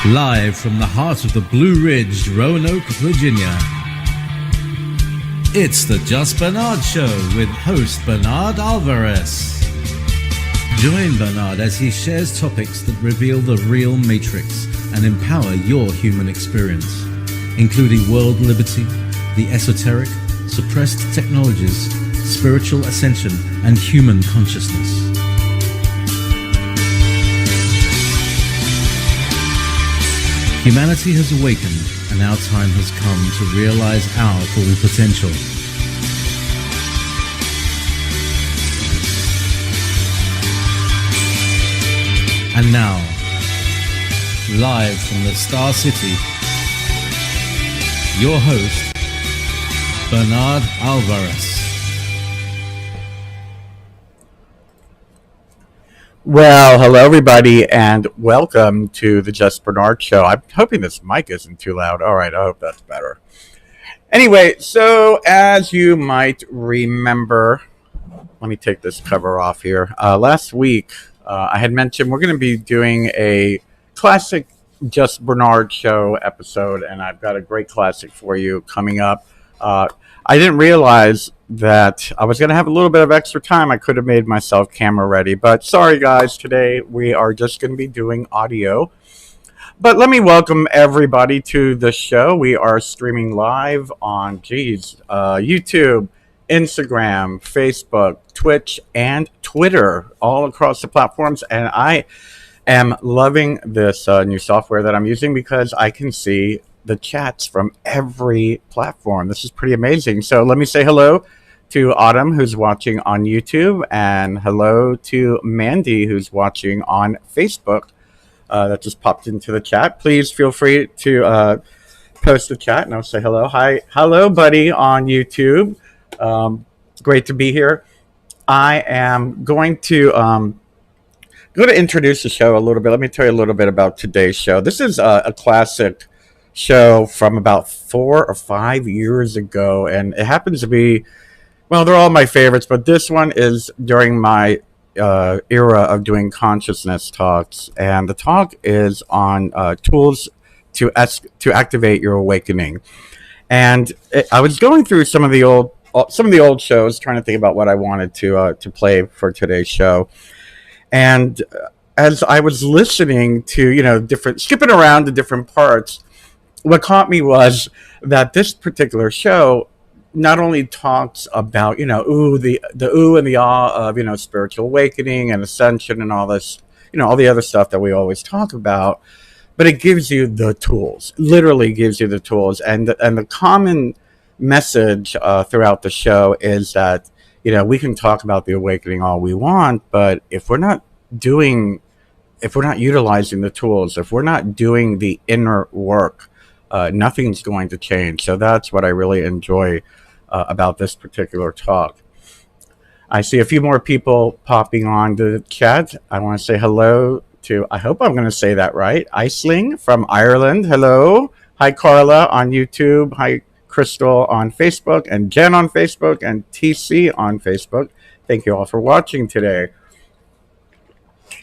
Live from the heart of the Blue Ridge, Roanoke, Virginia. It's the Just Bernard Show with host Bernard Alvarez. Join Bernard as he shares topics that reveal the real matrix and empower your human experience, including world liberty, the esoteric, suppressed technologies, spiritual ascension, and human consciousness. Humanity has awakened, and our time has come to realize our full potential. And now, live from the Star City, your host, Bernard Alvarez. Well, hello everybody, and welcome to the Just Bernard Show. I'm hoping this mic isn't too loud. All right, I hope that's better. Anyway, so as you might remember, let me take this cover off here. Last week, I had mentioned we're going to be doing a classic Just Bernard Show episode, and I've got a great classic for you coming up. I didn't realize that I was going to have a little bit of extra time. I could have made myself camera ready, but sorry guys, today we are just going to be doing audio. But let me welcome everybody to the show. We are streaming live on YouTube, Instagram, Facebook, Twitch, and Twitter, all across the platforms. And I am loving this new software that I'm using because I can see the chats from every platform. This is pretty amazing. So let me say hello to Autumn, who's watching on YouTube, and hello to Mandy, who's watching on Facebook. That just popped into the chat. Please feel free to post the chat, and I'll say hello. Hi, hello, buddy, on YouTube. Great to be here. I am going to introduce the show a little bit. Let me tell you a little bit about today's show. This is a classic show from about 4 or 5 years ago, and it happens to be, well, they're all my favorites, but this one is during my era of doing consciousness talks, and the talk is on tools to activate your awakening. And I was going through some of the old shows, trying to think about what I wanted to play for today's show, and as I was listening to skipping around to different parts, what caught me was that this particular show not only talks about, the ooh and the ah of, spiritual awakening and ascension and all this, all the other stuff that we always talk about, but it gives you the tools, literally gives you the tools. And the common message throughout the show is that, we can talk about the awakening all we want, but if we're not utilizing the tools, if we're not doing the inner work, nothing's going to change. So that's what I really enjoy about this particular talk. I see a few more people popping on the chat. I want to say hello to, I hope I'm going to say that right, Iceling from Ireland. Hello. Hi, Carla on YouTube. Hi, Crystal on Facebook, and Jen on Facebook, and TC on Facebook. Thank you all for watching today.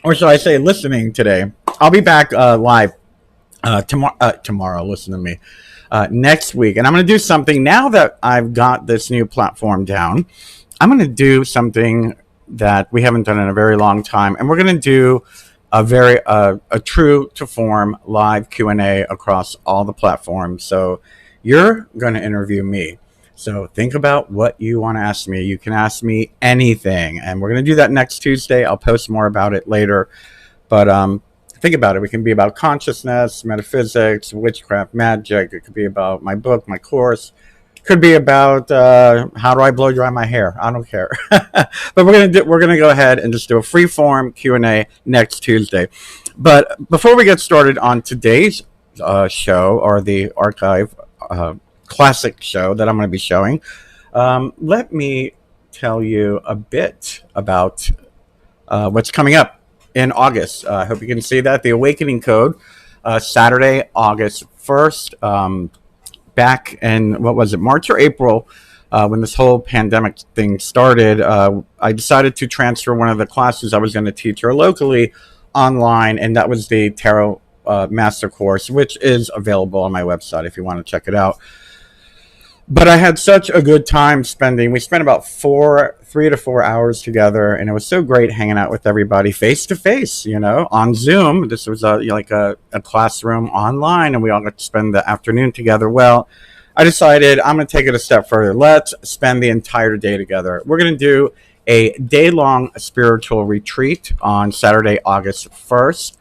Or should I say listening today. I'll be back live tomorrow, listen to me, next week. And I'm going to do something, now that I've got this new platform down, I'm going to do something that we haven't done in a very long time. And we're going to do a true to form live Q&A across all the platforms. So you're going to interview me. So think about what you want to ask me. You can ask me anything. And we're going to do that next Tuesday. I'll post more about it later. But, think about it. We can be about consciousness, metaphysics, witchcraft, magic. It could be about my book, my course. It could be about how do I blow dry my hair. I don't care. But we're gonna go ahead and just do a free form Q&A next Tuesday. But before we get started on today's show, or the archive classic show that I'm going to be showing, let me tell you a bit about what's coming up in August. I hope you can see that. The Awakening Code, Saturday, August 1st, back in, March or April, when this whole pandemic thing started, I decided to transfer one of the classes I was going to teach here locally online, and that was the tarot master course, which is available on my website if you want to check it out. But I had such a good time we spent about 3 to 4 hours together, and it was so great hanging out with everybody face to face, on Zoom. This was a classroom online, and we all got to spend the afternoon together. Well, I decided I'm going to take it a step further. Let's spend the entire day together. We're going to do a day-long spiritual retreat on Saturday, August 1st.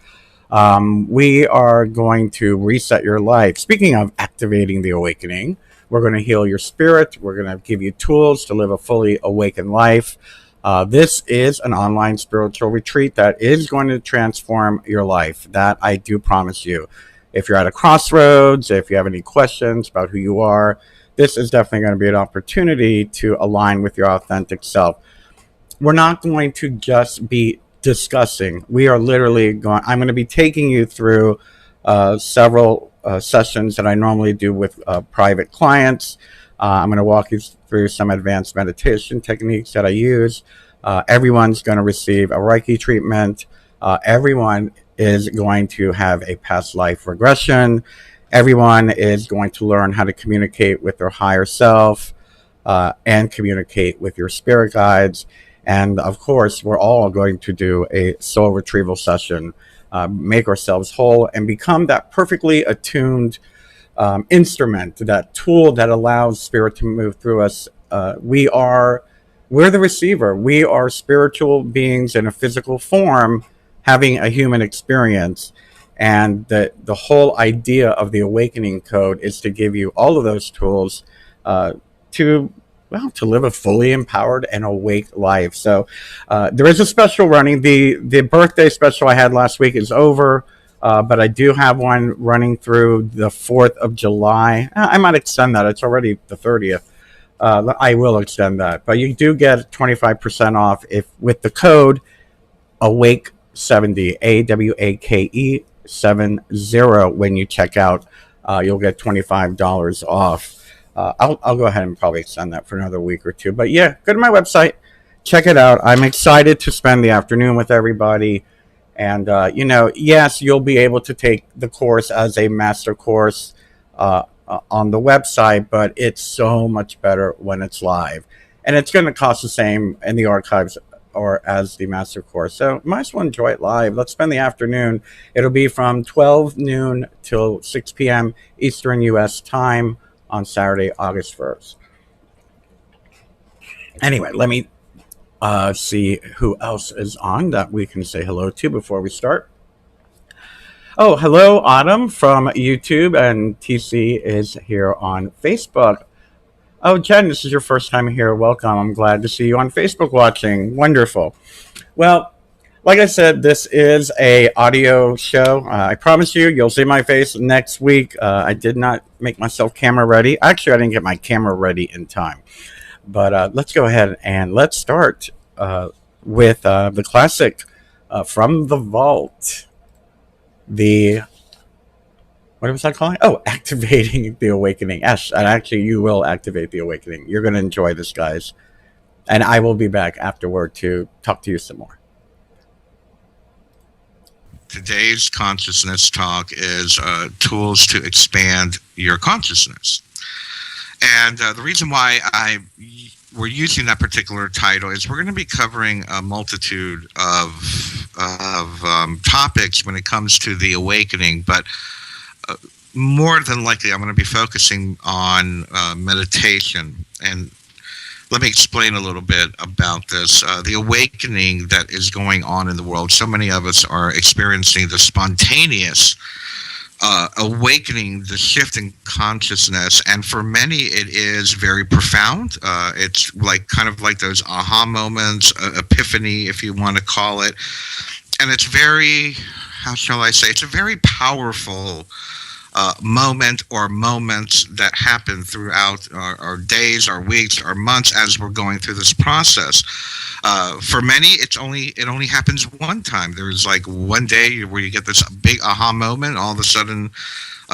We are going to reset your life. Speaking of activating the awakening, we're going to heal your spirit. We're going to give you tools to live a fully awakened life. This is an online spiritual retreat that is going to transform your life. That I do promise you. If you're at a crossroads, if you have any questions about who you are, this is definitely going to be an opportunity to align with your authentic self. We're not going to just be discussing. We are literally I'm going to be taking you through several sessions that I normally do with private clients. I'm going to walk you through some advanced meditation techniques that I use. Everyone's going to receive a Reiki treatment. Everyone is going to have a past life regression. Everyone is going to learn how to communicate with their higher self and communicate with your spirit guides. And of course, we're all going to do a soul retrieval session, make ourselves whole and become that perfectly attuned instrument, that tool that allows spirit to move through us. We're the receiver. We are spiritual beings in a physical form having a human experience. And the whole idea of the awakening code is to give you all of those tools to live a fully empowered and awake life. So there is a special running. The birthday special I had last week is over, but I do have one running through the 4th of July. I might extend that. It's already the 30th. I will extend that. But you do get 25% off with the code AWAKE70, AWAKE 70 when you check out. You'll get $25 off. I'll go ahead and probably extend that for another week or two. But yeah, go to my website, check it out. I'm excited to spend the afternoon with everybody. And, yes, you'll be able to take the course as a master course on the website, but it's so much better when it's live. And it's going to cost the same in the archives or as the master course. So might as well enjoy it live. Let's spend the afternoon. It'll be from 12 noon till 6 p.m. Eastern U.S. time on Saturday, August 1st. Anyway, let me see who else is on that we can say hello to before we start. Oh, hello, Autumn from YouTube, and TC is here on Facebook. Oh, Jen, this is your first time here. Welcome. I'm glad to see you on Facebook watching. Wonderful. Well, like I said, this is a audio show. I promise you'll see my face next week. I did not make myself camera ready. Actually, I didn't get my camera ready in time. But let's go ahead and let's start with the classic from the vault. What was I calling? Oh, activating the awakening. Yes, and actually you will activate the awakening. You're going to enjoy this, guys. And I will be back afterward to talk to you some more. Today's consciousness talk is tools to expand your consciousness. And the reason why we're using that particular title is we're going to be covering a multitude of topics when it comes to the awakening, but more than likely I'm going to be focusing on meditation. And let me explain a little bit about this. The awakening that is going on in the world. So many of us are experiencing the spontaneous awakening, the shift in consciousness, and for many it is very profound. It's kind of like those aha moments, epiphany, if you want to call it. And it's very, how shall I say, it's a very powerful moment or moments that happen throughout our days, our weeks, our months as we're going through this process. For many, it only happens one time. There's one day where you get this big aha moment. All of a sudden,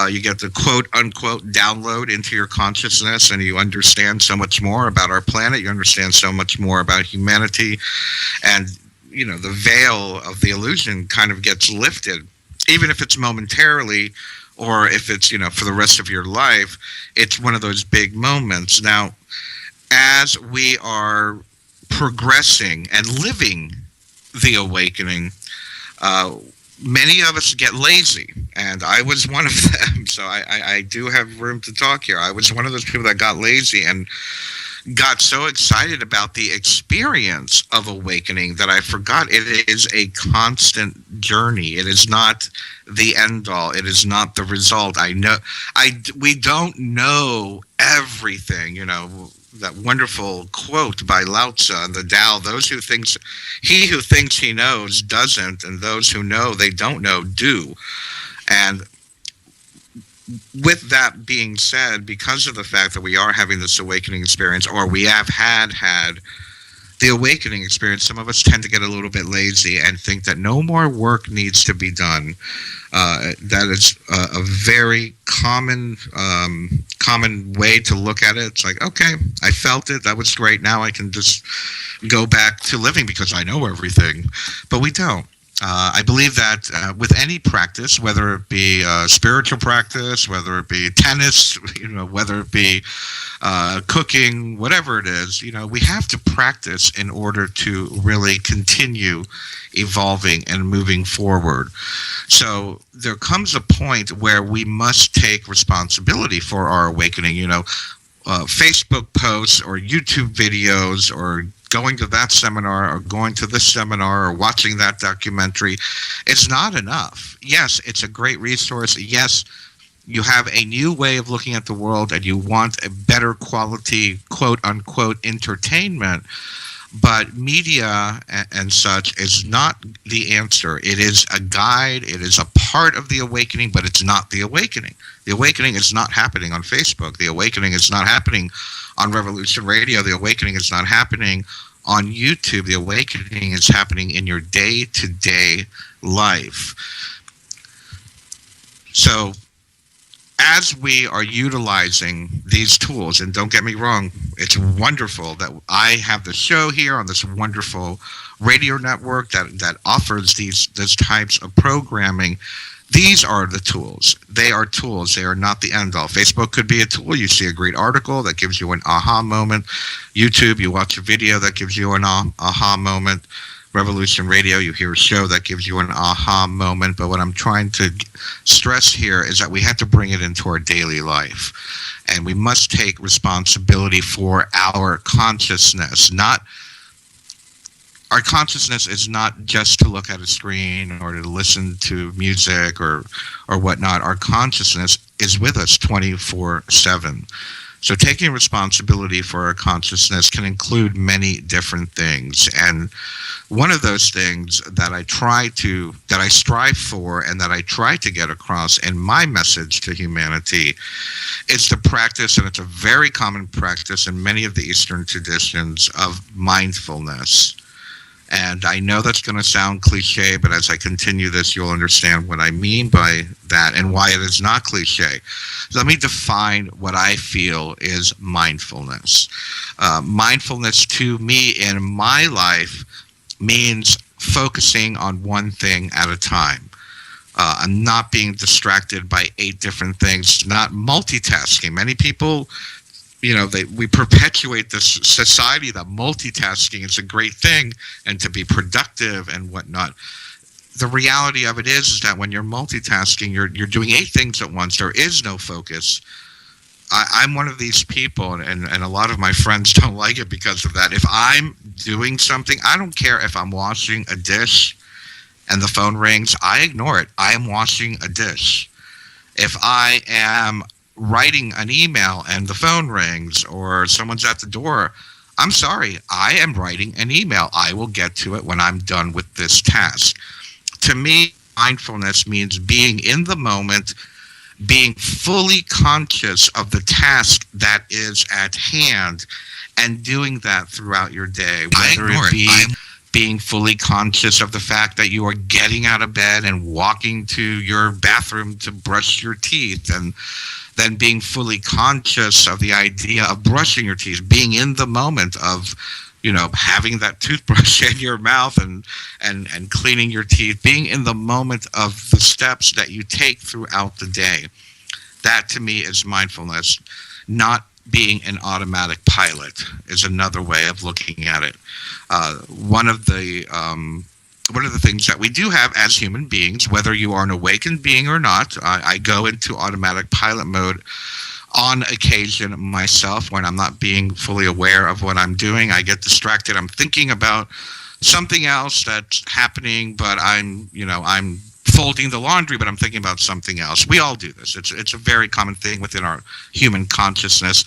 you get the quote unquote download into your consciousness, and you understand so much more about our planet. You understand so much more about humanity, and the veil of the illusion kind of gets lifted. even if it's momentarily, or if it's, for the rest of your life, it's one of those big moments. Now, as we are progressing and living the awakening, many of us get lazy, and I was one of them. So I do have room to talk here. I was one of those people that got lazy and got so excited about the experience of awakening that I forgot it is a constant journey. It is not the end all. It is not the result. We don't know everything, that wonderful quote by Lao Tzu in the Tao, he who thinks he knows doesn't, and those who know they don't know do. And with that being said, because of the fact that we are having this awakening experience, or we have had the awakening experience, some of us tend to get a little bit lazy and think that no more work needs to be done. That is a very common way to look at it. It's like, okay, I felt it. That was great. Now I can just go back to living because I know everything. But we don't. I believe that with any practice, whether it be spiritual practice, whether it be tennis, whether it be cooking, whatever it is, we have to practice in order to really continue evolving and moving forward. So there comes a point where we must take responsibility for our awakening. Facebook posts or YouTube videos or going to that seminar or going to this seminar or watching that documentary, it's not enough. Yes, it's a great resource. Yes, you have a new way of looking at the world and you want a better quality, quote unquote, entertainment. But media and such is not the answer. It is a guide. It is a part of the awakening, but it's not the awakening. The awakening is not happening on Facebook. The awakening is not happening on Revolution Radio. The awakening is not happening on YouTube. The awakening is happening in your day-to-day life. So as we are utilizing these tools, and don't get me wrong, it's wonderful that I have the show here on this wonderful radio network that offers these types of programming. These are the tools. They are tools. They are not the end all. Facebook could be a tool. You see a great article that gives you an aha moment. YouTube, you watch a video that gives you an aha moment. Revolution Radio, you hear a show that gives you an aha moment. But what I'm trying to stress here is that we have to bring it into our daily life. And we must take responsibility for our consciousness. Our consciousness is not just to look at a screen or to listen to music or whatnot. Our consciousness is with us 24/7. So taking responsibility for our consciousness can include many different things. And one of those things that I strive for and that I try to get across in my message to humanity is the practice, and it's a very common practice in many of the Eastern traditions, of mindfulness. And I know that's going to sound cliche, but as I continue this, you'll understand what I mean by that and why it is not cliche. Let me define what I feel is mindfulness. Mindfulness to me in my life means focusing on one thing at a time. I'm not being distracted by 8 different things, not multitasking. Many people, we perpetuate this society that multitasking is a great thing and to be productive and whatnot. The reality of it is that when you're multitasking, you're doing 8 things at once. There is no focus. I'm one of these people, and a lot of my friends don't like it because of that. If I'm doing something, I don't care if I'm washing a dish and the phone rings, I ignore it. I am washing a dish. If I am writing an email and the phone rings or someone's at the door, I'm sorry, I am writing an email. I will get to it when I'm done with this task. To me, mindfulness means being in the moment, being fully conscious of the task that is at hand, and doing that throughout your day. Whether it be being fully conscious of the fact that you are getting out of bed and walking to your bathroom to brush your teeth, and then being fully conscious of the idea of brushing your teeth, being in the moment of having that toothbrush in your mouth and cleaning your teeth, being in the moment of the steps that you take throughout the day. That to me is mindfulness. Not being an automatic pilot is another way of looking at it. One of the things that we do have as human beings, whether you are an awakened being or not, I go into automatic pilot mode on occasion myself when I'm not being fully aware of what I'm doing. I get distracted. I'm thinking about something else that's happening, but I'm folding the laundry, but I'm thinking about something else. We all do this. It's a very common thing within our human consciousness.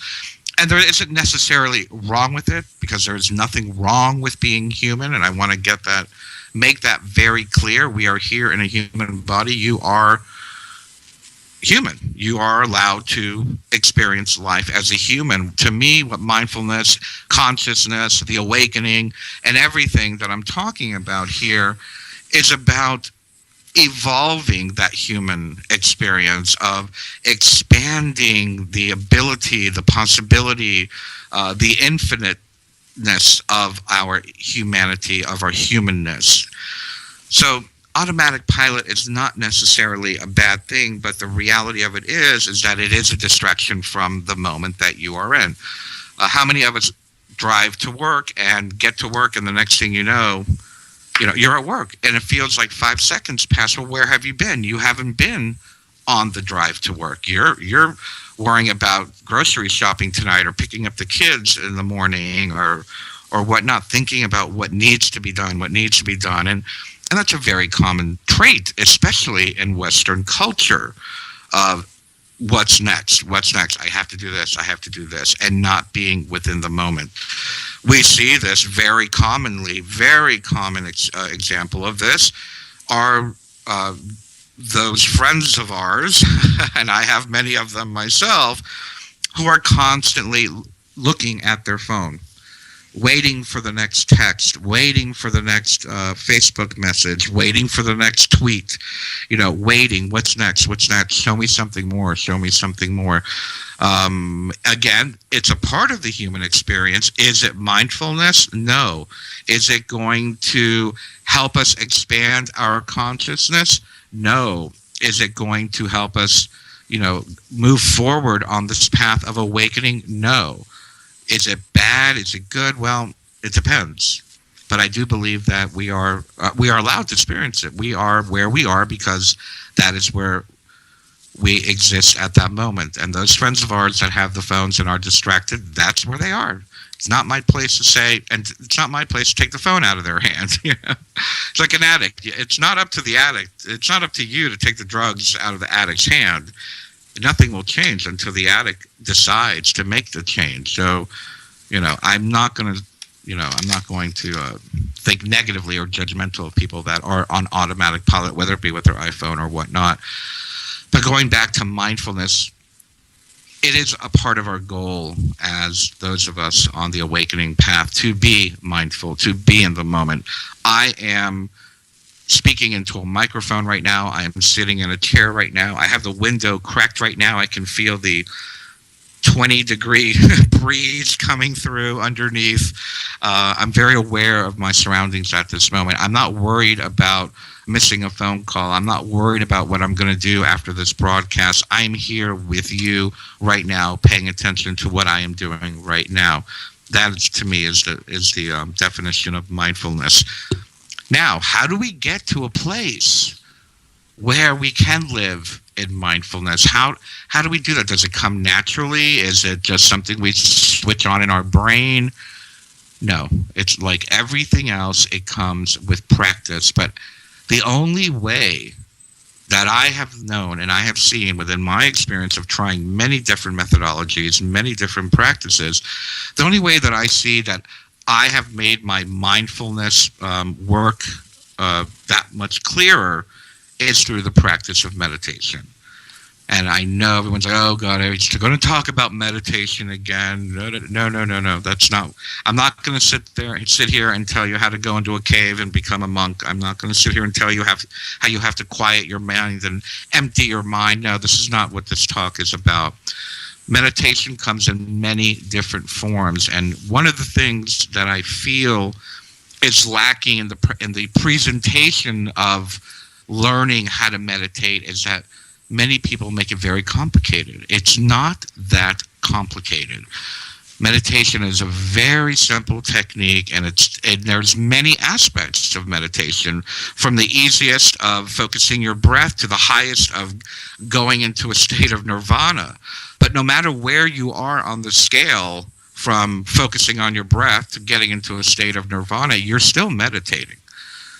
And there isn't necessarily wrong with it, because there is nothing wrong with being human. And I want to make that very clear. We are here in a human body. You are human. You are allowed to experience life as a human. To me, what mindfulness, consciousness, the awakening, and everything that I'm talking about here is about evolving that human experience of expanding the ability, the possibility, the infiniteness of our humanity, of our humanness. So automatic pilot is not necessarily a bad thing, but the reality of it is that it is a distraction from the moment that you are in. How many of us drive to work and get to work, and the next thing you know, you're at work, and it feels like 5 seconds pass. Well, where have you been? You haven't been on the drive to work. You're worrying about grocery shopping tonight, or picking up the kids in the morning, or whatnot, thinking about what needs to be done, and that's a very common trait, especially in Western culture, of what's next. I have to do this, and not being within the moment. We see this very common example of this are those friends of ours, and I have many of them myself, who are constantly looking at their phone, waiting for the next text, waiting for the next Facebook message, waiting for the next tweet, waiting, what's next, show me something more. Again, it's a part of the human experience. Is it mindfulness? No. Is it going to help us expand our consciousness? No. Is it going to help us, move forward on this path of awakening? No. Is it bad? Is it good? Well, it depends. But I do believe that we are allowed to experience it. We are where we are because that is where we exist at that moment. And those friends of ours that have the phones and are distracted, that's where they are. It's not my place to say, and it's not my place to take the phone out of their hand. It's like an addict. It's not up to the addict. It's not up to you to take the drugs out of the addict's hand. Nothing will change until the addict decides to make the change. So, I'm not going to think negatively or judgmental of people that are on automatic pilot, whether it be with their iPhone or whatnot. But going back to mindfulness, it is a part of our goal as those of us on the awakening path to be mindful, to be in the moment. I am speaking into a microphone right now. I am sitting in a chair right now. I have the window cracked right now. I can feel the 20-degree breeze coming through underneath. I'm very aware of my surroundings at this moment. I'm not worried about missing a phone call. I'm not worried about what I'm going to do after this broadcast. I'm here with you right now, paying attention to what I am doing right now. That, to me, is the definition of mindfulness. Now, how do we get to a place where we can live in mindfulness? How do we do that? Does it come naturally? Is it just something we switch on in our brain? No, it's like everything else. It comes with practice. But the only way that I have known and I have seen within my experience of trying many different methodologies, many different practices, the only way that I see that I have made my mindfulness work that much clearer is through the practice of meditation. And I know everyone's like, oh, God, I'm going to talk about meditation again. No. That's not. I'm not going to sit here and tell you how to go into a cave and become a monk. I'm not going to sit here and tell you how you have to quiet your mind and empty your mind. No, this is not what this talk is about. meditation comes in many different forms, and one of the things that I feel is lacking in the presentation of learning how to meditate is that many people make it very complicated. It's not that complicated. Meditation is a very simple technique, and there's many aspects of meditation, from the easiest of focusing your breath to the highest of going into a state of nirvana. But no matter where you are on the scale, from focusing on your breath to getting into a state of nirvana, you're still meditating.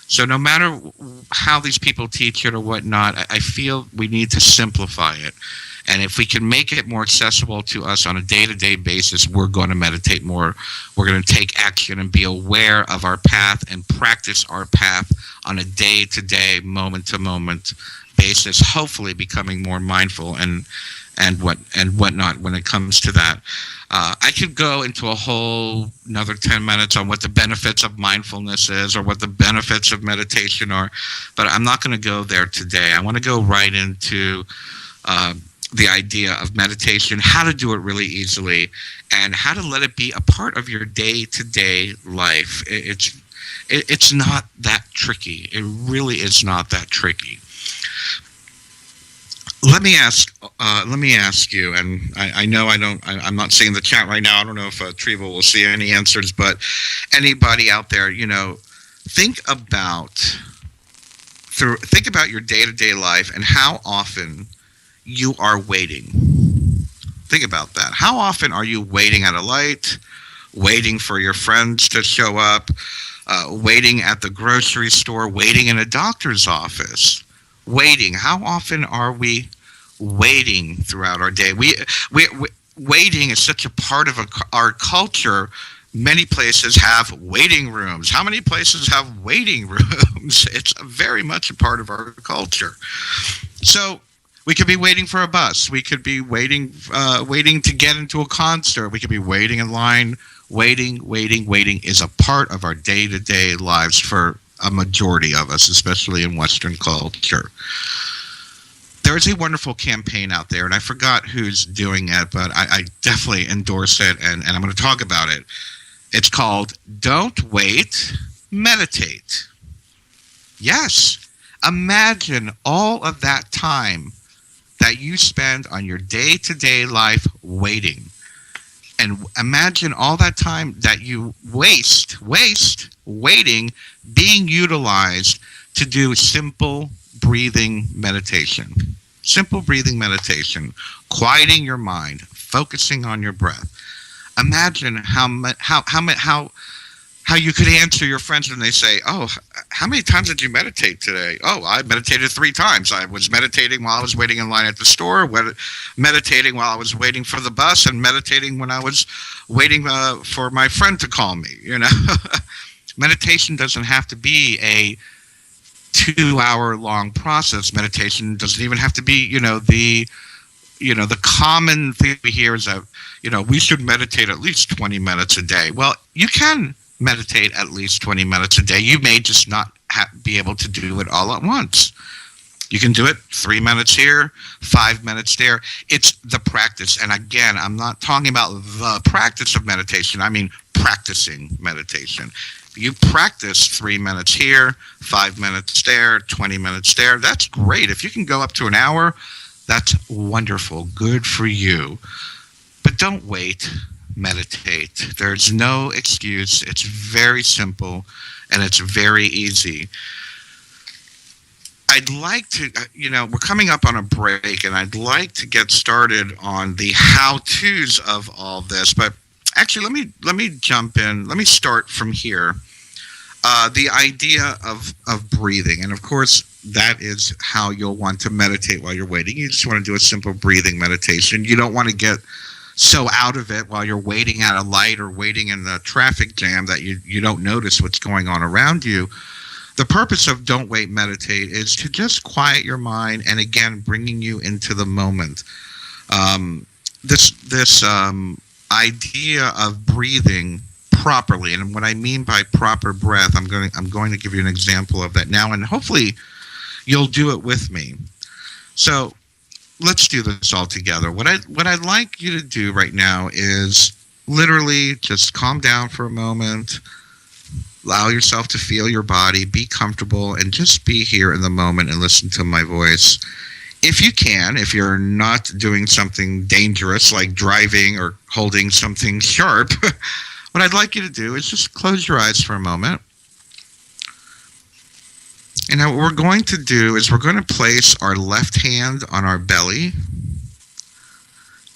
So no matter how these people teach it or whatnot, I feel we need to simplify it. And if we can make it more accessible to us on a day-to-day basis, we're going to meditate more. We're going to take action and be aware of our path and practice our path on a day-to-day, moment-to-moment basis, hopefully becoming more mindful and whatnot when it comes to that. I could go into a whole another 10 minutes on what the benefits of mindfulness is or what the benefits of meditation are, but I'm not going to go there today. I want to go right into the idea of meditation, how to do it really easily, and how to let it be a part of your day-to-day life. It's not that tricky. It really is not that tricky. Let me ask you, and I know I'm not seeing the chat right now. I don't know if Treva will see any answers, but anybody out there, think about your day-to-day life and how often you are waiting. Think about that. How often are you waiting at a light, waiting for your friends to show up, waiting at the grocery store, waiting in a doctor's office? Waiting. How often are we waiting throughout our day? Waiting is such a part of our culture. Many places have waiting rooms. How many places have waiting rooms? It's very much a part of our culture. So we could be waiting for a bus. We could be waiting to get into a concert. We could be waiting in line. Waiting is a part of our day-to-day lives for a majority of us, especially in Western culture. There is a wonderful campaign out there, and I forgot who's doing it, but I definitely endorse it, and I'm going to talk about it. It's called Don't Wait, Meditate. Yes, imagine all of that time that you spend on your day-to-day life waiting. And imagine all that time that you waste waiting, being utilized to do simple breathing meditation. Simple breathing meditation, quieting your mind, focusing on your breath. Imagine how you could answer your friends when they say, "Oh, how many times did you meditate today?" "Oh, I meditated 3 times. I was meditating while I was waiting in line at the store, meditating while I was waiting for the bus, and meditating when I was waiting for my friend to call me." Meditation doesn't have to be a 2-hour long process. Meditation doesn't even have to be, the common thing we hear is that, we should meditate at least 20 minutes a day. Well, you can meditate at least 20 minutes a day. You may just not be able to do it all at once. You can do it 3 minutes here, 5 minutes there. It's the practice. And again, I'm not talking about the practice of meditation. I mean practicing meditation. You practice 3 minutes here, 5 minutes there, 20 minutes there. That's great. If you can go up to an hour, that's wonderful. Good for you. But don't wait. Meditate. There's no excuse. It's very simple and it's very easy. I'd like to, we're coming up on a break, and I'd like to get started on the how-tos of all this. But actually, let me jump in. Let me start from here. The idea of breathing, and of course, that is how you'll want to meditate while you're waiting. You just want to do a simple breathing meditation. You don't want to get so out of it while you're waiting at a light or waiting in the traffic jam that you don't notice what's going on around you. The purpose of Don't Wait, Meditate is to just quiet your mind, and again, bringing you into the moment. This idea of breathing properly, and what I mean by proper breath, I'm going to give you an example of that now, and hopefully you'll do it with me. So let's do this all together. What I'd like you to do right now is literally just calm down for a moment. Allow yourself to feel your body, be comfortable, and just be here in the moment and listen to my voice. If you can, if you're not doing something dangerous like driving or holding something sharp, what I'd like you to do is just close your eyes for a moment. And now what we're going to do is we're going to place our left hand on our belly.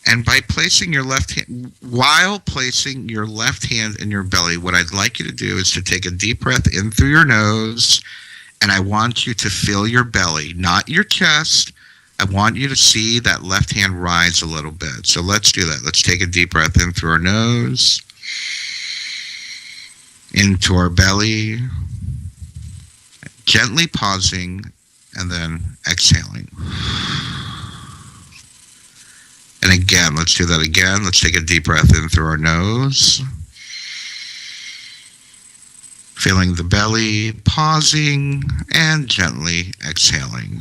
And by placing your left hand, while placing your left hand in your belly, what I'd like you to do is to take a deep breath in through your nose. And I want you to feel your belly, not your chest. I want you to see that left hand rise a little bit. So let's do that. Let's take a deep breath in through our nose, into our belly, gently pausing, and then exhaling. And again, let's do that again. Let's take a deep breath in through our nose, feeling the belly, pausing, and gently exhaling.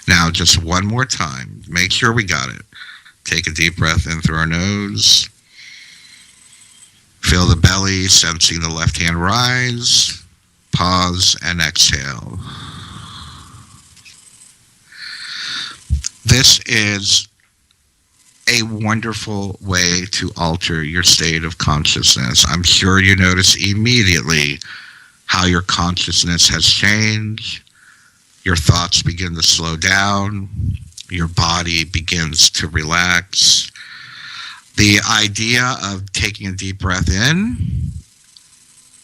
Now, just one more time. Make sure we got it. Take a deep breath in through our nose. Feel the belly, sensing the left hand rise. Pause and exhale. This is a wonderful way to alter your state of consciousness. I'm sure you notice immediately how your consciousness has changed. Your thoughts begin to slow down. Your body begins to relax. The idea of taking a deep breath in,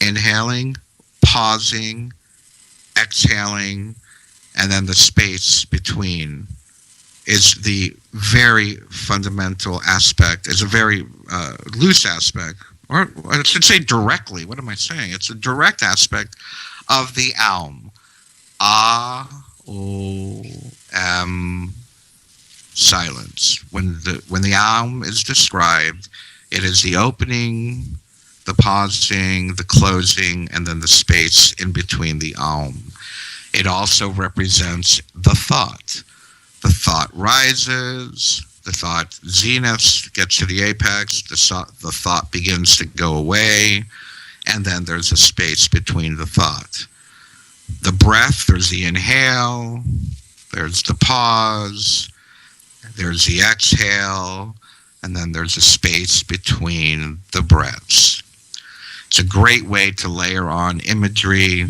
inhaling, pausing, exhaling, and then the space between is the very fundamental aspect. It's a very loose aspect, or I should say directly. What am I saying? It's a direct aspect of the Aum. A-O-M, silence. When the Aum is described, it is the opening, the pausing, the closing, and then the space in between the Aum. It also represents the thought. The thought rises, the thought zeniths, gets to the apex, the thought begins to go away, and then there's a space between the thought. The breath, there's the inhale, there's the pause, there's the exhale, and then there's a space between the breaths. It's a great way to layer on imagery,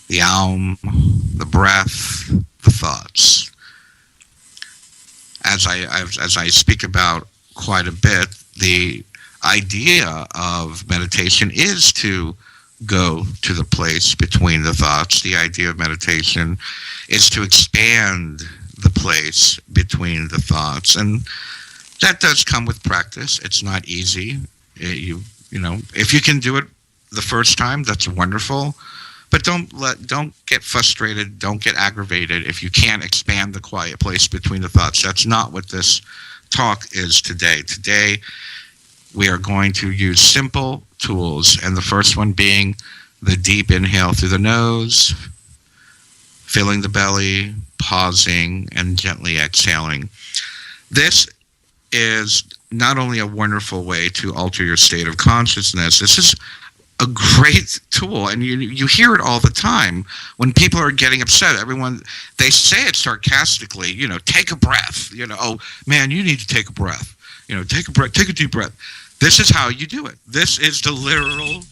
the Aum, the breath, the thoughts. As I speak about quite a bit, the idea of meditation is to go to the place between the thoughts. The idea of meditation is to expand the place between the thoughts, and that does come with practice. It's not easy. You know, if you can do it the first time, that's wonderful. But don't get frustrated, don't get aggravated if you can't expand the quiet place between the thoughts. That's not what this talk is today. Today, we are going to use simple tools, and the first one being the deep inhale through the nose, filling the belly, pausing, and gently exhaling. This is not only a wonderful way to alter your state of consciousness, this is a great tool, and you hear it all the time when people are getting upset. They say it sarcastically, take a breath, oh man, you need to take a breath, take a breath, take a deep breath. This is how you do it. This is the literal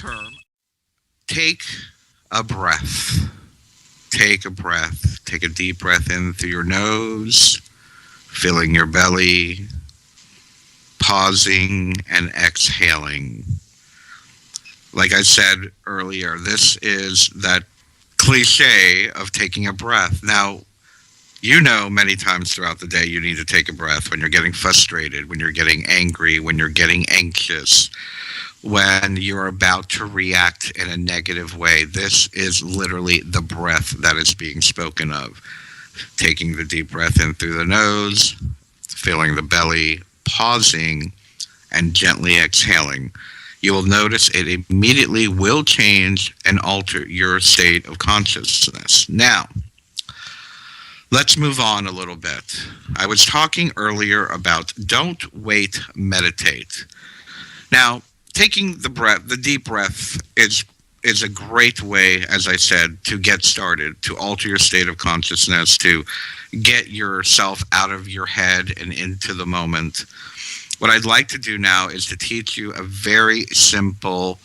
term. Take a breath. Take a breath. Take a deep breath in through your nose, filling your belly, pausing and exhaling. Like I said earlier, this is that cliche of taking a breath. Now, many times throughout the day you need to take a breath when you're getting frustrated, when you're getting angry, when you're getting anxious, when you're about to react in a negative way. This is literally the breath that is being spoken of. Taking the deep breath in through the nose, filling the belly, pausing, and gently exhaling. You will notice it immediately will change and alter your state of consciousness. Now, Let's move on a little bit. I was talking earlier about don't wait, meditate. Now, taking the deep breath is a great way, as I said, to get started, to alter your state of consciousness, to get yourself out of your head and into the moment. What I'd like to do now is to teach you a very simple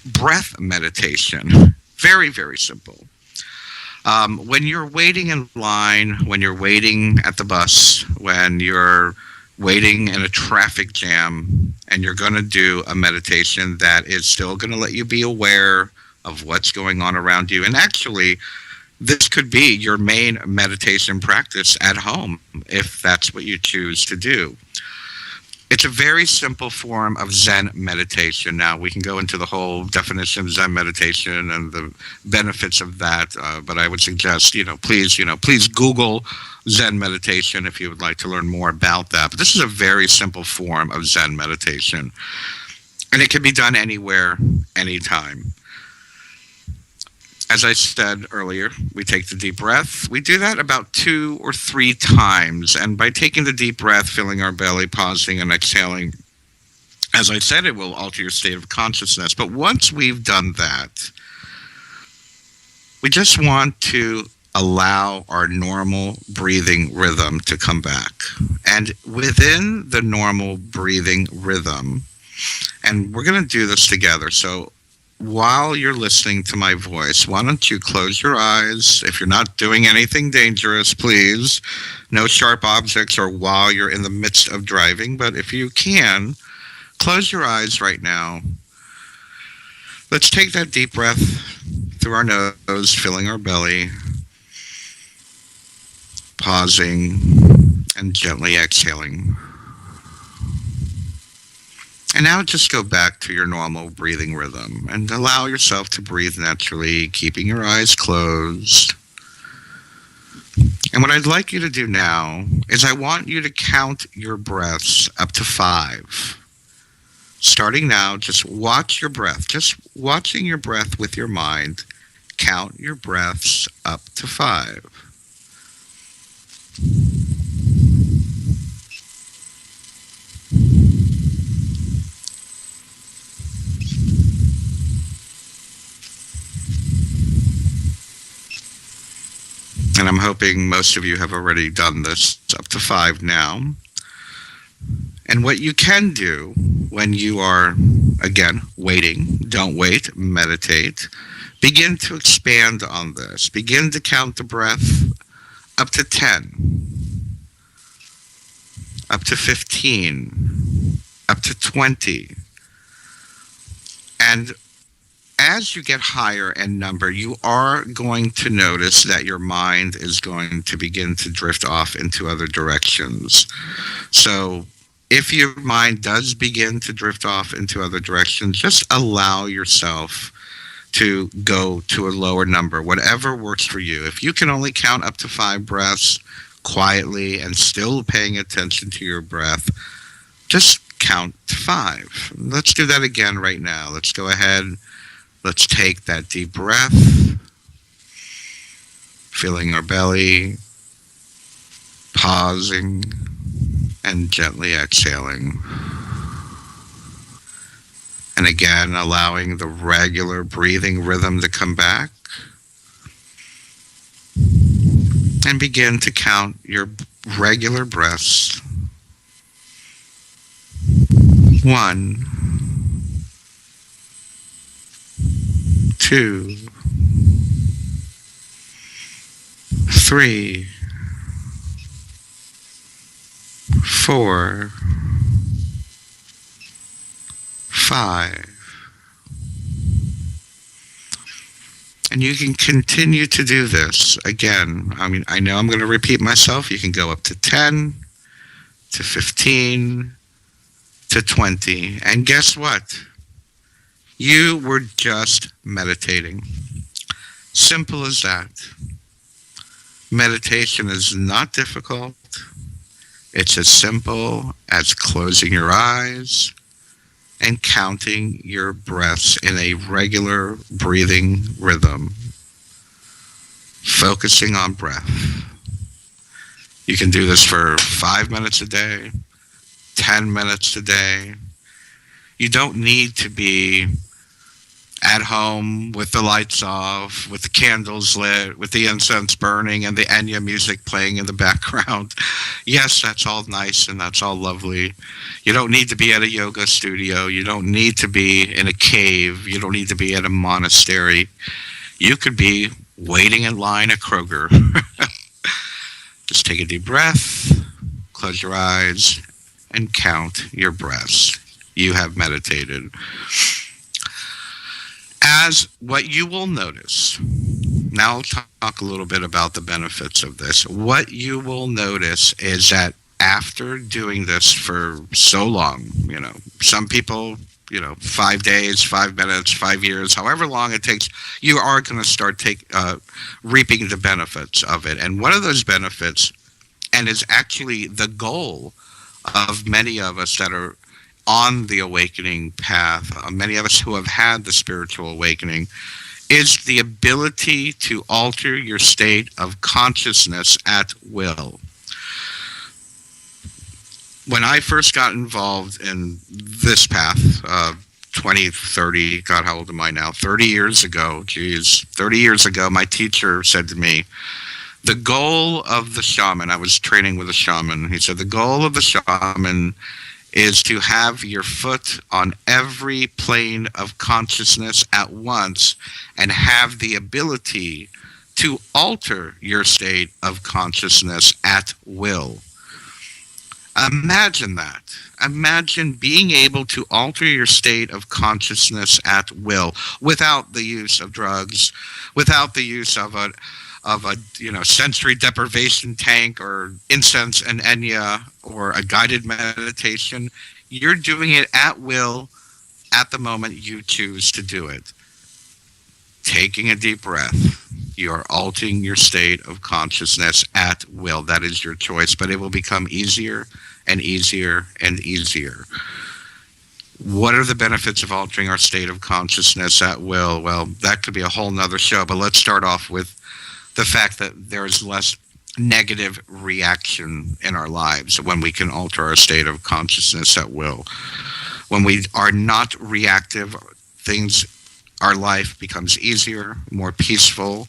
breath meditation. Very, very simple. When you're waiting in line, when you're waiting at the bus, when you're waiting in a traffic jam, and you're going to do a meditation that is still going to let you be aware of what's going on around you. And actually, this could be your main meditation practice at home, if that's what you choose to do. It's a very simple form of Zen meditation. Now, we can go into the whole definition of Zen meditation and the benefits of that, but I would suggest, please Google Zen meditation if you would like to learn more about that. But this is a very simple form of Zen meditation, and it can be done anywhere, anytime. As I said earlier, we take the deep breath. We do that about 2 or 3 times. And by taking the deep breath, filling our belly, pausing, and exhaling, as I said, it will alter your state of consciousness. But once we've done that, we just want to allow our normal breathing rhythm to come back. And within the normal breathing rhythm, and we're going to do this together. So while you're listening to my voice, why don't you close your eyes? If you're not doing anything dangerous, please. No sharp objects or while you're in the midst of driving. But if you can, close your eyes right now. Let's take that deep breath through our nose, filling our belly, pausing, and gently exhaling. And now just go back to your normal breathing rhythm and allow yourself to breathe naturally, keeping your eyes closed. And what I'd like you to do now is I want you to count your breaths up to 5. Starting now, just watch your breath. Just watching your breath with your mind. Count your breaths up to 5. And I'm hoping most of you have already done this up to 5 now. And what you can do when you are, again, waiting, don't wait, meditate, begin to expand on this. Begin to count the breath up to 10, up to 15, up to 20. And as you get higher in number, you are going to notice that your mind is going to begin to drift off into other directions. So if your mind does begin to drift off into other directions, just allow yourself to go to a lower number, whatever works for you. If you can only count up to 5 breaths quietly and still paying attention to your breath, just count to 5. Let's do that again right now. Let's go ahead. Let's take that deep breath, filling our belly, pausing, and gently exhaling. And again, allowing the regular breathing rhythm to come back. And begin to count your regular breaths. 1, 2, 3, 4, 5. And you can continue to do this. Again, I know I'm going to repeat myself. You can go up to 10, to 15, to 20. And guess what? You were just meditating. Simple as that. Meditation is not difficult. It's as simple as closing your eyes and counting your breaths in a regular breathing rhythm. Focusing on breath. You can do this for 5 minutes a day, 10 minutes a day. You don't need to be at home with the lights off, with the candles lit, with the incense burning and the Enya music playing in the background. Yes, that's all nice and that's all lovely. You don't need to be at a yoga studio. You don't need to be in a cave. You don't need to be at a monastery. You could be waiting in line at Kroger. Just take a deep breath, close your eyes, and count your breaths. You have meditated. As what you will notice, now I'll talk a little bit about the benefits of this. What you will notice is that after doing this for so long, some people, 5 days, 5 minutes, 5 years, however long it takes, you are going to start reaping the benefits of it. And one of those benefits, and is actually the goal of many of us that are on the awakening path, many of us who have had the spiritual awakening, is the ability to alter your state of consciousness at will. When I first got involved in this path, 20, 30, God, how old am I now? 30 years ago, 30 years ago, my teacher said to me, the goal of the shaman, I was training with a shaman, he said, the goal of the shaman is to have your foot on every plane of consciousness at once and have the ability to alter your state of consciousness at will. Imagine that. Imagine being able to alter your state of consciousness at will without the use of drugs, without the use of a sensory deprivation tank or incense and Enya or a guided meditation. You're doing it at will at the moment you choose to do it. Taking a deep breath, you are altering your state of consciousness at will. That is your choice, but it will become easier and easier and easier. What are the benefits of altering our state of consciousness at will? Well, that could be a whole nother show, but let's start off with the fact that there is less negative reaction in our lives when we can alter our state of consciousness at will. When we are not reactive, our life becomes easier, more peaceful.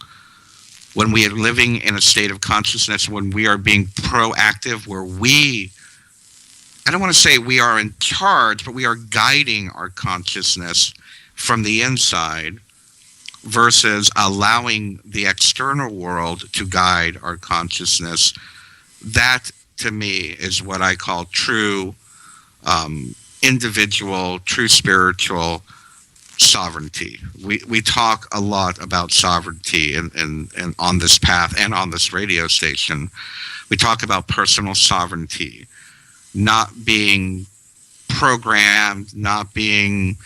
When we are living in a state of consciousness, when we are being proactive, where I don't want to say we are in charge, but we are guiding our consciousness from the inside, versus allowing the external world to guide our consciousness. That, to me, is what I call true individual, true spiritual sovereignty. We talk a lot about sovereignty and on this path and on this radio station. We talk about personal sovereignty, not being programmed, not being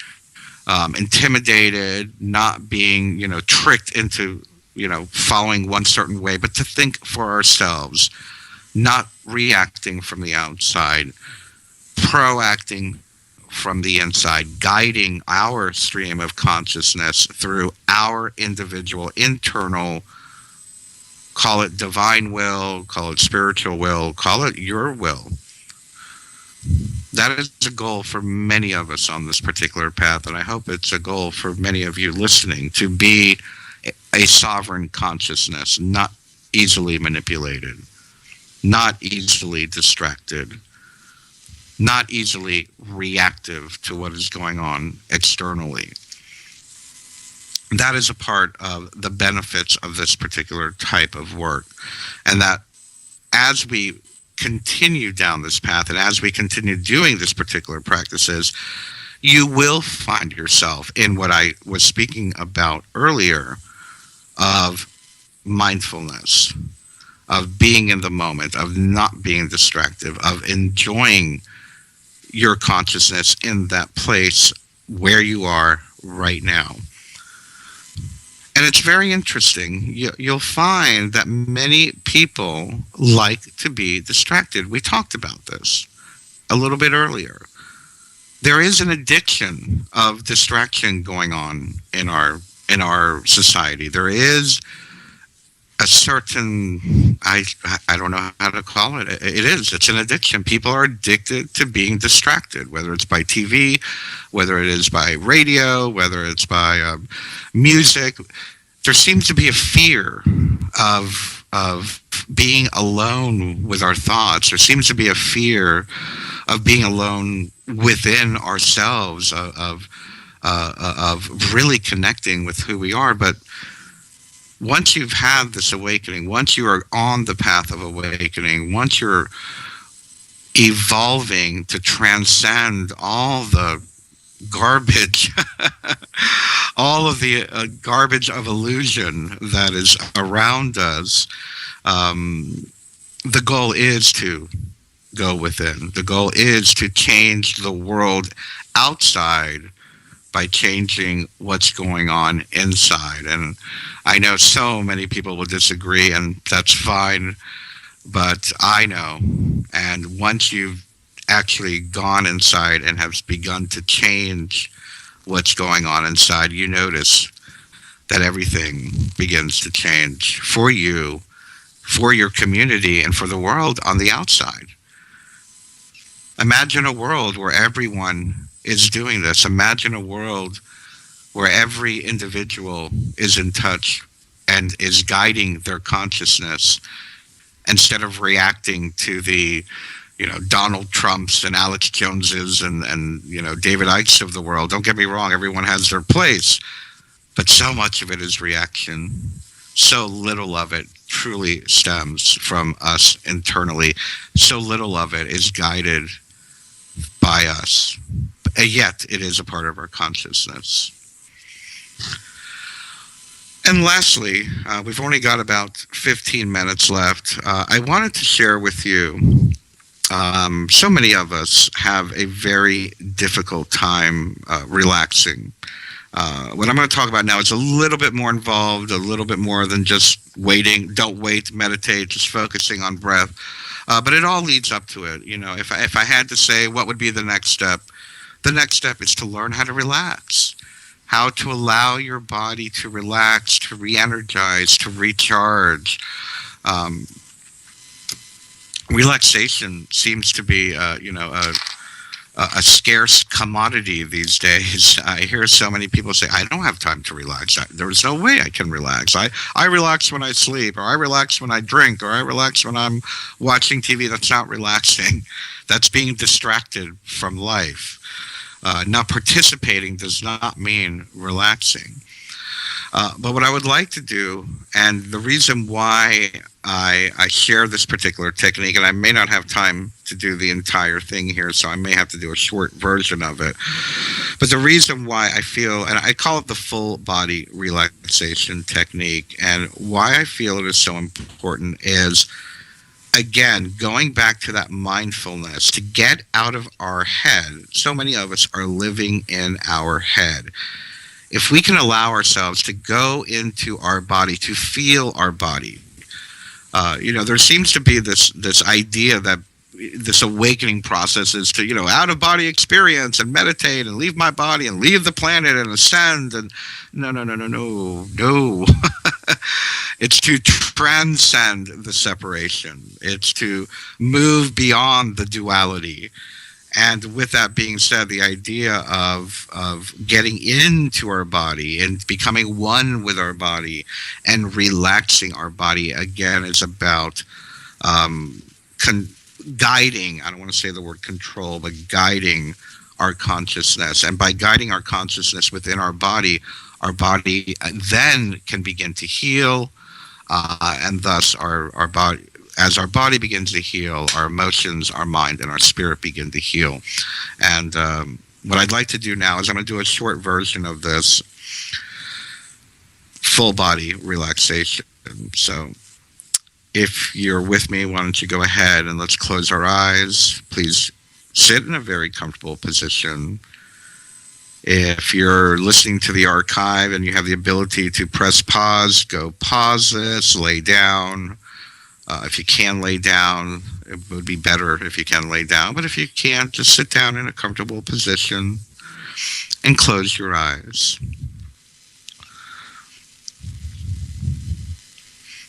intimidated, not being, tricked into, following one certain way, but to think for ourselves, not reacting from the outside, proacting from the inside, guiding our stream of consciousness through our individual, internal, call it divine will, call it spiritual will, call it your will. That is a goal for many of us on this particular path, and I hope it's a goal for many of you listening, to be a sovereign consciousness, not easily manipulated, not easily distracted, not easily reactive to what is going on externally. That is a part of the benefits of this particular type of work, and that as we continue down this path and as we continue doing this particular practices, you will find yourself in what I was speaking about earlier of mindfulness, of being in the moment, of not being distracted, of enjoying your consciousness in that place where you are right now. And it's very interesting. You'll find that many people like to be distracted. We talked about this a little bit earlier. There is an addiction of distraction going on in our society. There is a certain, I don't know how to call it. It's an addiction. People are addicted to being distracted, whether it's by TV, whether it is by radio, whether it's by music. There seems to be a fear of being alone with our thoughts. There seems to be a fear of being alone within ourselves, of really connecting with who we are. But once you've had this awakening, once you are on the path of awakening, once you're evolving to transcend all the garbage, all of the garbage of illusion that is around us, the goal is to go within. The goal is to change the world outside by changing what's going on inside. And I know so many people will disagree, and that's fine, but I know. And once you've actually gone inside and have begun to change what's going on inside, you notice that everything begins to change for you, for your community, and for the world on the outside. Imagine a world where everyone is doing this. Imagine a world where every individual is in touch and is guiding their consciousness instead of reacting to the, Donald Trumps and Alex Joneses and David Icke's of the world. Don't get me wrong, everyone has their place, but so much of it is reaction. So little of it truly stems from us internally. So little of it is guided by us. Yet it is a part of our consciousns. And lastly, we've only got about 15 minutes left. I wanted to share with you, so many of us have a very difficult time relaxing. What I'm going to talk about now is a little bit more involved, a little bit more than just waiting. Don't wait, meditate, just focusing on breath. But it all leads up to it. If I had to say what would be the next step is to learn how to relax, how to allow your body to relax, to re-energize, to recharge. Relaxation seems to be, a scarce commodity these days. I hear so many people say, I don't have time to relax. There's no way I can relax. I relax when I sleep, or I relax when I drink, or I relax when I'm watching TV. That's not relaxing. That's being distracted from life. Not participating does not mean relaxing. But what I would like to do, and the reason why I share this particular technique, and I may not have time to do the entire thing here, so I may have to do a short version of it. But the reason why I feel, and I call it the full body relaxation technique, and why I feel it is so important is, again, going back to that mindfulness, to get out of our head. So many of us are living in our head. If we can allow ourselves to go into our body, to feel our body, there seems to be this idea that this awakening process is to, out of body experience and meditate and leave my body and leave the planet and ascend. And no. It's to transcend the separation. It's to move beyond the duality. And with that being said, the idea of getting into our body and becoming one with our body and relaxing our body, again, is about guiding, I don't want to say the word control, but guiding our consciousness. And by guiding our consciousness within our body then can begin to heal, and thus our body, as our body begins to heal, our emotions, our mind, and our spirit begin to heal. And what I'd like to do now is I'm going to do a short version of this full body relaxation. So if you're with me, why don't you go ahead and let's close our eyes. Please sit in a very comfortable position. If you're listening to the archive and you have the ability to press pause, go pause this, lay down. If you can lay down, it would be better if you can lay down. But if you can't, just sit down in a comfortable position and close your eyes.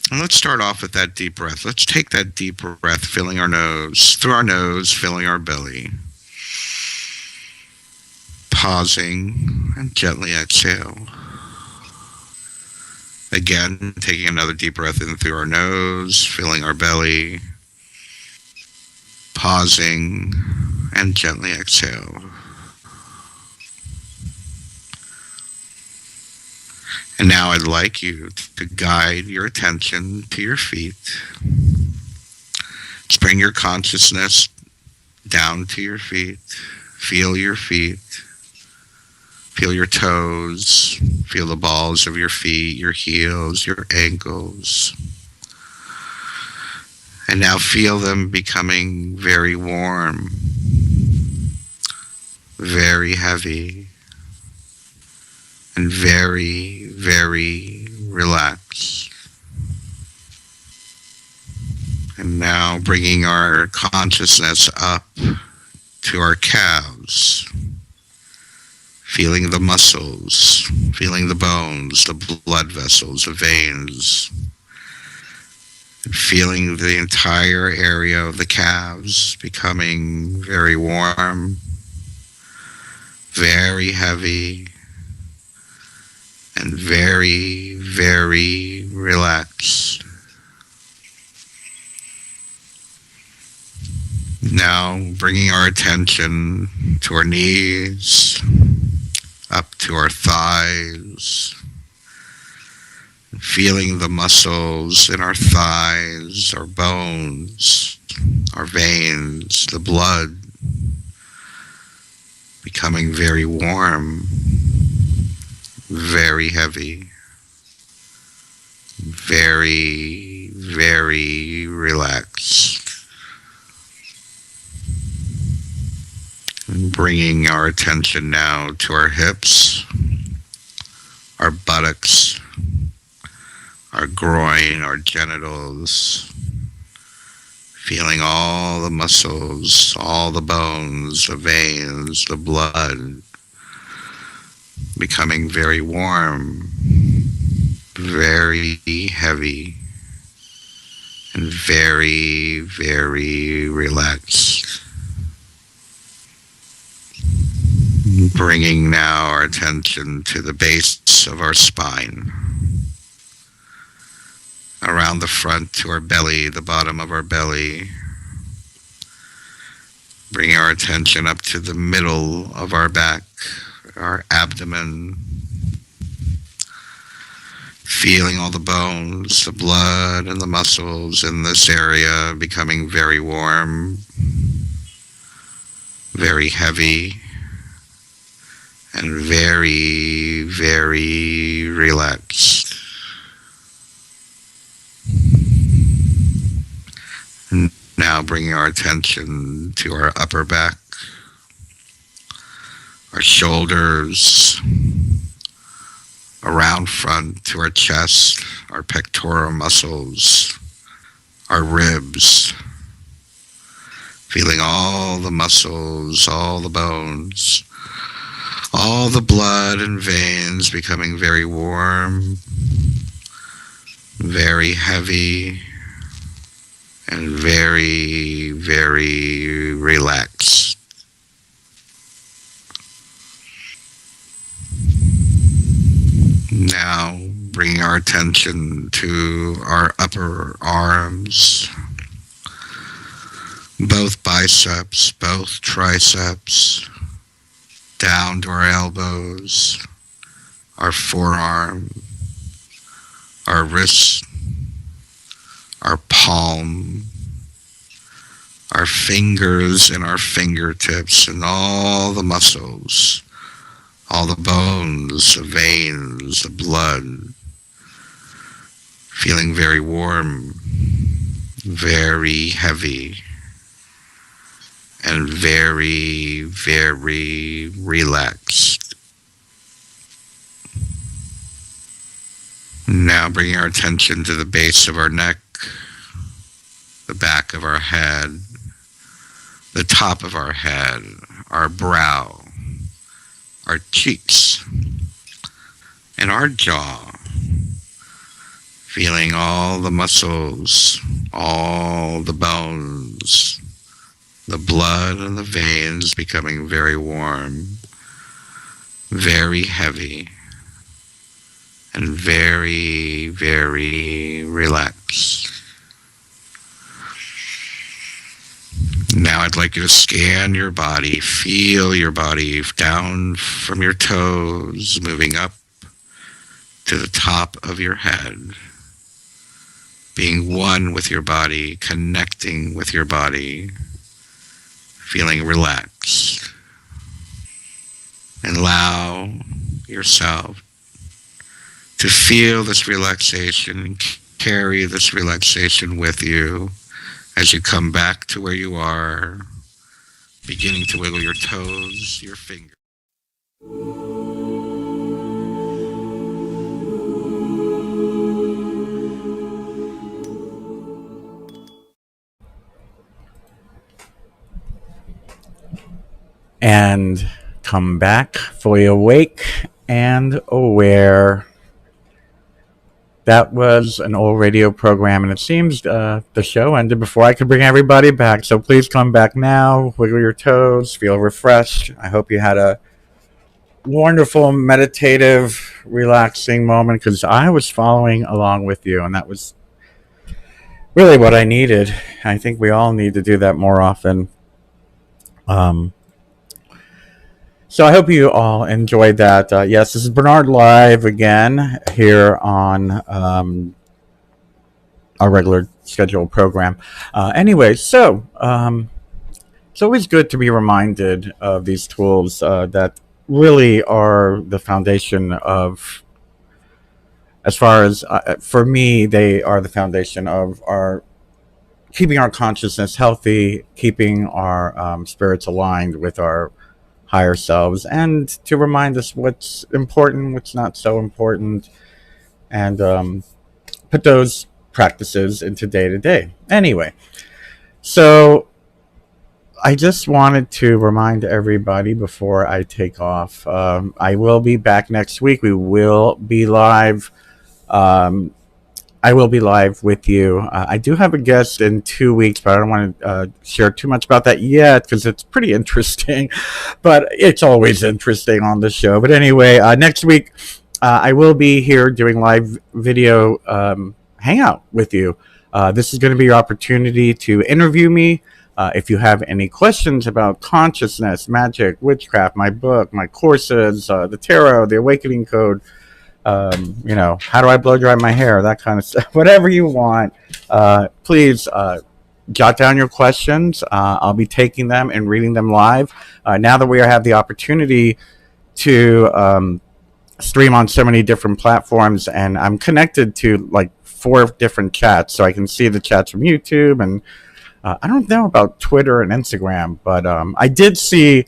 And let's start off with that deep breath. Let's take that deep breath, filling our nose, through our nose, filling our belly. Pausing and gently exhale. Again, taking another deep breath in through our nose, filling our belly. Pausing and gently exhale. And now I'd like you to guide your attention to your feet. Just bring your consciousness down to your feet. Feel your feet. Feel your toes. Feel the balls of your feet, your heels, your ankles. And now feel them becoming very warm, very heavy, and very, very relaxed. And now bringing our consciousness up to our calves, feeling the muscles, feeling the bones, the blood vessels, the veins, and feeling the entire area of the calves becoming very warm, very heavy, and very, very relaxed. Now bringing our attention to our knees, up to our thighs, feeling the muscles in our thighs, our bones, our veins, the blood becoming very warm, very heavy, very, very relaxed. And bringing our attention now to our hips, our buttocks, our groin, our genitals, feeling all the muscles, all the bones, the veins, the blood, becoming very warm, very heavy, and very, very relaxed. Bringing now our attention to the base of our spine, around the front to our belly, the bottom of our belly, bringing our attention up to the middle of our back, our abdomen, feeling all the bones, the blood, and the muscles in this area becoming very warm, very heavy, and very, very relaxed. And now bringing our attention to our upper back, our shoulders, around front to our chest, our pectoral muscles, our ribs, feeling all the muscles, all the bones, all the blood and veins becoming very warm, very heavy, and very, very relaxed. Now bringing our attention to our upper arms, both biceps, both triceps, down to our elbows, our forearm, our wrist, our palm, our fingers and our fingertips, and all the muscles, all the bones, the veins, the blood, feeling very warm, very heavy, and very, very relaxed. Now bringing our attention to the base of our neck, the back of our head, the top of our head, our brow, our cheeks, and our jaw. feeling all the muscles, all the bones, the blood and the veins becoming very warm, very heavy, and very, very relaxed. Now I'd like you to scan your body, feel your body down from your toes, moving up to the top of your head, being one with your body, connecting with your body, feeling relaxed. And allow yourself to feel this relaxation and carry this relaxation with you as you come back to where you are, beginning to wiggle your toes, your fingers. And come back fully awake and aware. That was an old radio program, and it seems the show ended before I could bring everybody back. So please come back now, wiggle your toes, feel refreshed. I hope you had a wonderful, meditative, relaxing moment, because I was following along with you, and that was really what I needed. I think we all need to do that more often. So I hope you all enjoyed that. Yes, this is Bernard live again here on our regular scheduled program. Anyway, so it's always good to be reminded of these tools that really are the foundation of, as far as for me, they are the foundation of our keeping our consciousness healthy, keeping our spirits aligned with our higher selves, and to remind us what's important, what's not so important, and put those practices into day to day. Anyway, so I just wanted to remind everybody before I take off, I will be back next week. We will be live. I will be live with you. I do have a guest in 2 weeks, but I don't want to share too much about that yet because it's pretty interesting. But it's always interesting on the show. But anyway, next week I will be here doing live video hangout with you. This is going to be your opportunity to interview me. If you have any questions about consciousness, magic, witchcraft, my book, my courses, the tarot, the awakening code, how do I blow dry my hair, that kind of stuff, whatever you want, please jot down your questions. I'll be taking them and reading them live. Now that we have the opportunity to stream on so many different platforms, and I'm connected to like 4 different chats, so I can see the chats from YouTube, and I don't know about Twitter and Instagram, but I did see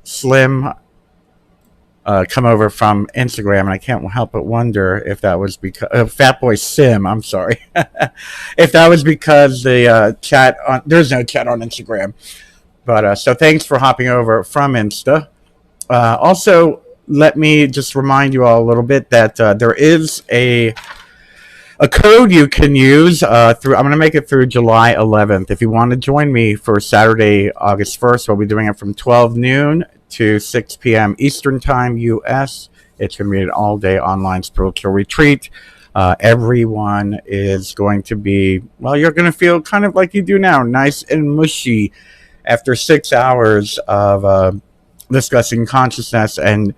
Slim come over from Instagram, and I can't help but wonder if that was because Fatboy Sim. I'm sorry, if that was because the chat on there's no chat on Instagram. But so thanks for hopping over from Insta. Also, let me just remind you all a little bit that there is a code you can use through. I'm going to make it through July 11th. If you want to join me for Saturday, August 1st, we'll be doing it from 12 noon to 6 p.m. Eastern Time, U.S. It's going to be an all-day online spiritual retreat. Everyone is going to be, well, you're going to feel kind of like you do now, nice and mushy after 6 hours of discussing consciousness and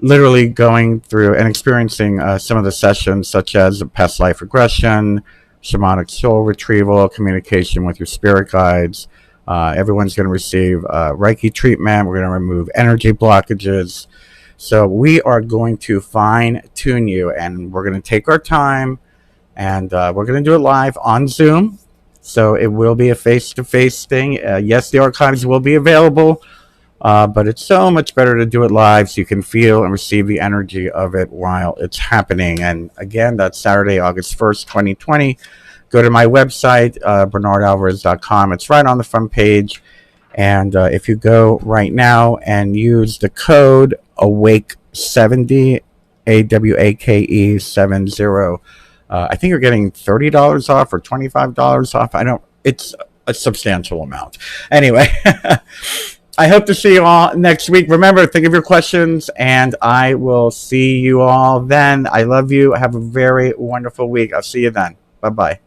literally going through and experiencing some of the sessions, such as past life regression, shamanic soul retrieval, communication with your spirit guides. Everyone's going to receive Reiki treatment. We're going to remove energy blockages. So we are going to fine tune you, and we're going to take our time, and we're going to do it live on Zoom. So it will be a face-to-face thing. Yes, the archives will be available, but it's so much better to do it live so you can feel and receive the energy of it while it's happening. And again, that's Saturday, August 1st, 2020. Go to my website, bernardalvarez.com. It's right on the front page. And if you go right now and use the code AWAKE70, AWAKE 70, I think you're getting $30 off or $25 off. It's a substantial amount. Anyway, I hope to see you all next week. Remember, think of your questions, and I will see you all then. I love you. Have a very wonderful week. I'll see you then. Bye-bye.